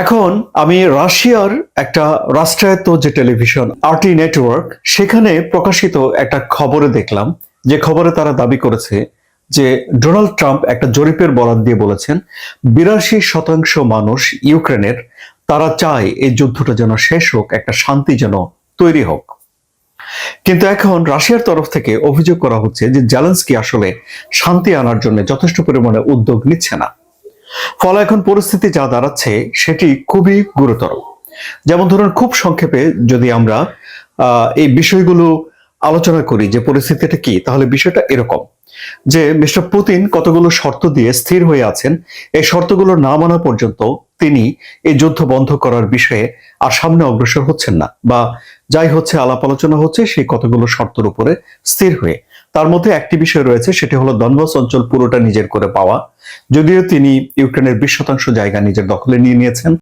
এখন আমি রাশিয়ার একটা রাষ্ট্রায়ত্ত যে টেলিভিশন আরটি নেটওয়ার্ক সেখানে প্রকাশিত একটা খবরে দেখলাম, যে খবরে তারা দাবি করেছে যে ডোনাল্ড ট্রাম্প একটা জরিপের বরাত দিয়ে বলেছেন 82% মানুষ ইউক্রেনের তারা চায় এই যুদ্ধটা যেন শেষ হোক, একটা শান্তি যেন তৈরি হোক। কিন্তু এখন রাশিয়ার তরফ থেকে অভিযোগ করা হচ্ছে যে জেলেনস্কি আসলে শান্তি আনার জন্য যথেষ্ট পরিমাণে উদ্যোগ নিচ্ছে না। ফলে এখন পরিস্থিতি যা দাঁড়াচ্ছে সেটি খুবই গুরুতর। যেমন ধরুন, খুব সংক্ষেপে যদি আমরা এই বিষয়গুলো আলোচনা করি যে পরিস্থিতিটা কি, তাহলে বিষয়টা এরকম যে মিস্টার পুতিন কতগুলো শর্ত দিয়ে স্থির হয়ে আছেন। এই শর্তগুলো না মানা পর্যন্ত তিনি এই যুদ্ধ বন্ধ করার বিষয়ে আর সামনে অগ্রসর হচ্ছেন না, বা যাই হচ্ছে আলাপ আলোচনা হচ্ছে সেই কতগুলো শর্তের উপরে স্থির হয়ে। তার মধ্যে একটি বিষয় রয়েছে, সেটি হলো দনবাস অঞ্চল পুরোটা নিজের করে পাওয়া। যদিও তিনি ইউক্রেনের 20% জায়গা নিজের দখলে নিয়ে নিয়েছেন।